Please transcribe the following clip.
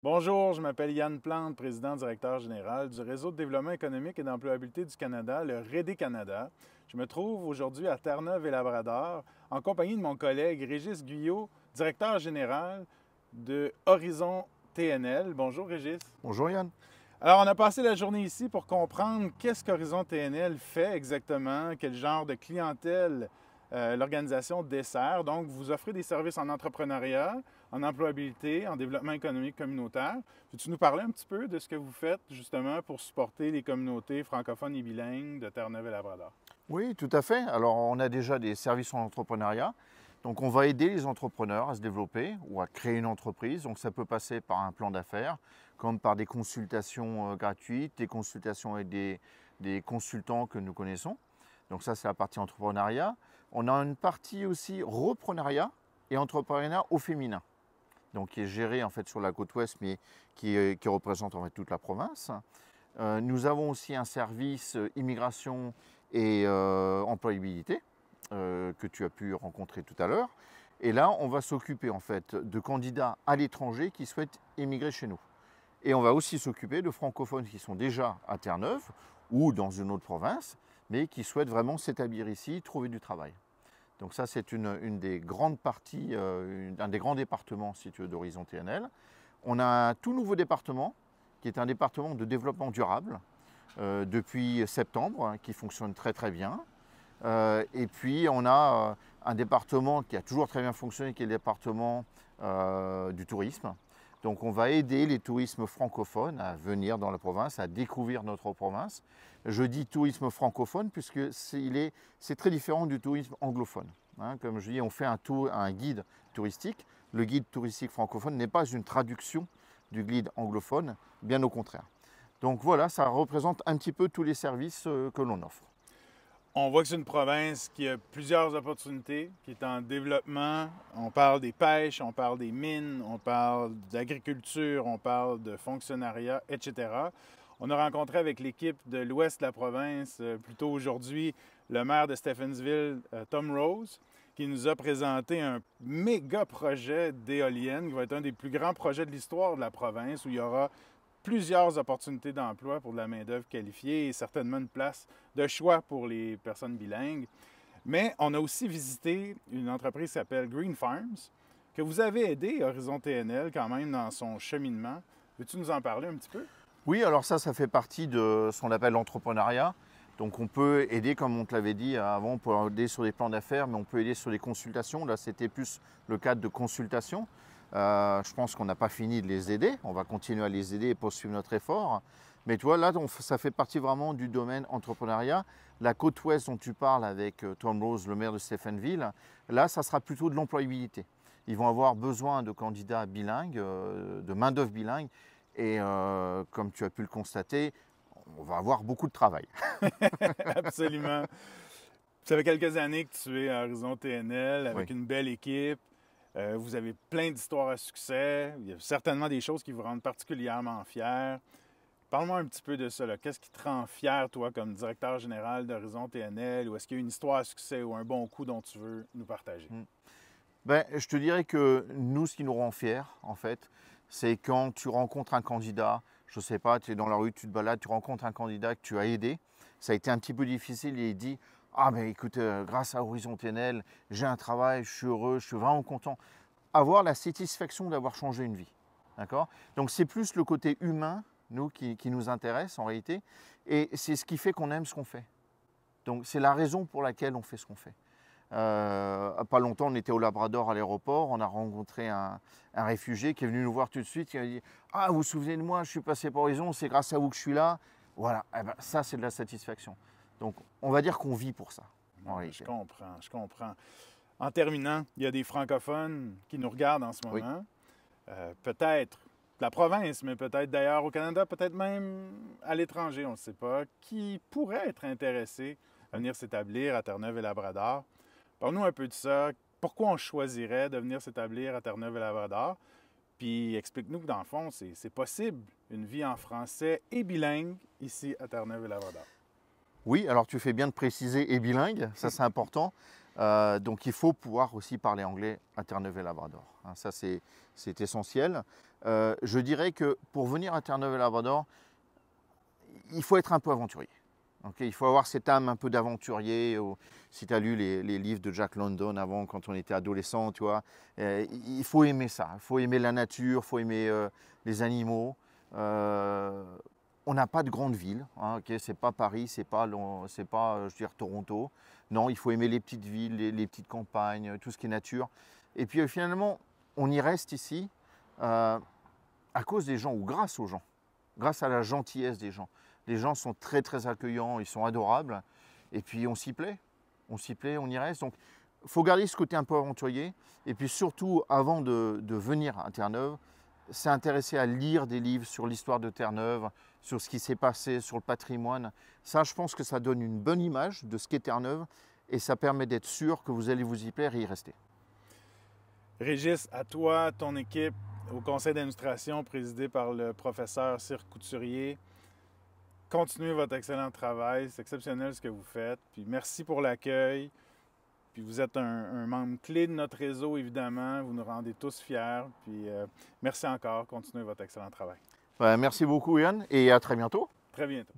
Bonjour, je m'appelle Yann Plante, président-directeur général du Réseau de développement économique et d'employabilité du Canada, le REDE Canada. Je me trouve aujourd'hui à Terre-Neuve et Labrador en compagnie de mon collègue Régis Guyot, directeur général de Horizon TNL. Bonjour Régis. Bonjour Yann. Alors, on a passé la journée ici pour comprendre qu'est-ce qu'Horizon TNL fait exactement, quel genre de clientèle l'organisation dessert. Donc, vous offrez des services en entrepreneuriat, en employabilité, en développement économique communautaire. Peux-tu nous parler un petit peu de ce que vous faites justement pour supporter les communautés francophones et bilingues de Terre-Neuve et Labrador? Oui, tout à fait. Alors, on a déjà des services en entrepreneuriat. Donc, on va aider les entrepreneurs à se développer ou à créer une entreprise. Donc, ça peut passer par un plan d'affaires, comme par des consultations gratuites, des consultations avec des consultants que nous connaissons. Donc, ça, c'est la partie entrepreneuriat. On a une partie aussi reprenariat et entrepreneuriat au féminin. Donc, qui est géré en fait sur la côte ouest, mais qui représente en fait toute la province. Nous avons aussi un service immigration et employabilité que tu as pu rencontrer tout à l'heure. Et là, on va s'occuper en fait de candidats à l'étranger qui souhaitent émigrer chez nous. Et on va aussi s'occuper de francophones qui sont déjà à Terre-Neuve ou dans une autre province, mais qui souhaitent vraiment s'établir ici, trouver du travail. Donc ça, c'est une des grandes parties, un des grands départements, si tu veux, d'Horizon TNL. On a un tout nouveau département, qui est un département de développement durable, depuis septembre, hein, qui fonctionne très très bien. Et puis on a un département qui a toujours très bien fonctionné, qui est le département du tourisme. Donc on va aider les tourismes francophones à venir dans la province, à découvrir notre province. Je dis tourisme francophone puisque c'est très différent du tourisme anglophone. Hein, comme je dis, on fait un guide touristique. Le guide touristique francophone n'est pas une traduction du guide anglophone, bien au contraire. Donc voilà, ça représente un petit peu tous les services que l'on offre. On voit que c'est une province qui a plusieurs opportunités, qui est en développement. On parle des pêches, on parle des mines, on parle d'agriculture, on parle de fonctionnariat, etc. On a rencontré avec l'équipe de l'ouest de la province, plus tôt aujourd'hui, le maire de Stephenville, Tom Rose, qui nous a présenté un méga projet d'éolienne qui va être un des plus grands projets de l'histoire de la province, où il y aura plusieurs opportunités d'emploi pour de la main-d'œuvre qualifiée et certainement une place de choix pour les personnes bilingues. Mais on a aussi visité une entreprise qui s'appelle Green Farms, que vous avez aidé, Horizon TNL, quand même, dans son cheminement. Veux-tu nous en parler un petit peu? Oui, alors ça fait partie de ce qu'on appelle l'entrepreneuriat. Donc on peut aider, comme on te l'avait dit avant, on peut aider sur des plans d'affaires, mais on peut aider sur des consultations. Là, c'était plus le cadre de consultation. Je pense qu'on n'a pas fini de les aider. On va continuer à les aider et poursuivre notre effort. Mais tu vois, là, ça fait partie vraiment du domaine entrepreneuriat. La côte ouest dont tu parles avec Tom Rose, le maire de Stephenville, là, ça sera plutôt de l'employabilité. Ils vont avoir besoin de candidats bilingues, de main-d'œuvre bilingue. Et comme tu as pu le constater, on va avoir beaucoup de travail. Absolument. Ça fait quelques années que tu es à Horizon TNL avec Oui. une belle équipe. Vous avez plein d'histoires à succès. Il y a certainement des choses qui vous rendent particulièrement fiers. Parle-moi un petit peu de ça. Qu'est-ce qui te rend fier, toi, comme directeur général d'Horizon TNL? Ou est-ce qu'il y a une histoire à succès ou un bon coup dont tu veux nous partager? Ben, je te dirais que nous, ce qui nous rend fiers, en fait, c'est quand tu rencontres un candidat, je ne sais pas, tu es dans la rue, tu te balades, tu rencontres un candidat que tu as aidé. Ça a été un petit peu difficile et il dit: ah, mais écoute, grâce à Horizon TNL, j'ai un travail, je suis heureux, je suis vraiment content. Avoir la satisfaction d'avoir changé une vie. D'accord? Donc, c'est plus le côté humain, nous, qui nous intéresse en réalité. Et c'est ce qui fait qu'on aime ce qu'on fait. Donc, c'est la raison pour laquelle on fait ce qu'on fait. Pas longtemps, on était au Labrador à l'aéroport, on a rencontré un réfugié qui est venu nous voir tout de suite, qui a dit: ah, vous vous souvenez de moi, je suis passé par Horizon, c'est grâce à vous que je suis là. Voilà, eh ben, ça c'est de la satisfaction. Donc on va dire qu'on vit pour ça, en Je réalité. comprends, je comprends. En terminant, il y a des francophones qui nous regardent en ce Oui. moment. Peut-être de la province, mais peut-être d'ailleurs au Canada, peut-être même à l'étranger, on ne sait pas, qui pourraient être intéressés à venir s'établir à Terre-Neuve et Labrador. Parle-nous un peu de ça. Pourquoi on choisirait de venir s'établir à Terre-Neuve et Labrador? Puis explique-nous que dans le fond, c'est possible une vie en français et bilingue ici à Terre-Neuve et Labrador. Oui, alors tu fais bien de préciser et bilingue, ça c'est important. Donc il faut pouvoir aussi parler anglais à Terre-Neuve et Labrador. Hein, ça c'est essentiel. Je dirais que pour venir à Terre-Neuve-et-Labrador, il faut être un peu aventurier. Okay, il faut avoir cette âme un peu d'aventurier. Si tu as lu les livres de Jack London avant, quand on était adolescent, tu vois, il faut aimer ça. Il faut aimer la nature, il faut aimer les animaux. On n'a pas de grande ville, hein, okay, c'est pas Paris, c'est pas je veux dire, Toronto. Non, il faut aimer les petites villes, les petites campagnes, tout ce qui est nature. Et puis finalement, on y reste ici à cause des gens ou grâce aux gens, grâce à la gentillesse des gens. Les gens sont très très accueillants, ils sont adorables. Et puis on s'y plaît, on y reste. Donc il faut garder ce côté un peu aventurier. Et puis surtout, avant de venir à Terre-Neuve, s'intéresser à lire des livres sur l'histoire de Terre-Neuve, sur ce qui s'est passé, sur le patrimoine. Ça, je pense que ça donne une bonne image de ce qu'est Terre-Neuve et ça permet d'être sûr que vous allez vous y plaire et y rester. Régis, à toi, ton équipe, au conseil d'administration présidé par le professeur Cyr Couturier, continuez votre excellent travail. C'est exceptionnel ce que vous faites. Puis merci pour l'accueil. Puis vous êtes un membre clé de notre réseau, évidemment. Vous nous rendez tous fiers. Puis merci encore. Continuez votre excellent travail. Merci beaucoup, Yann, et à très bientôt. Très bientôt.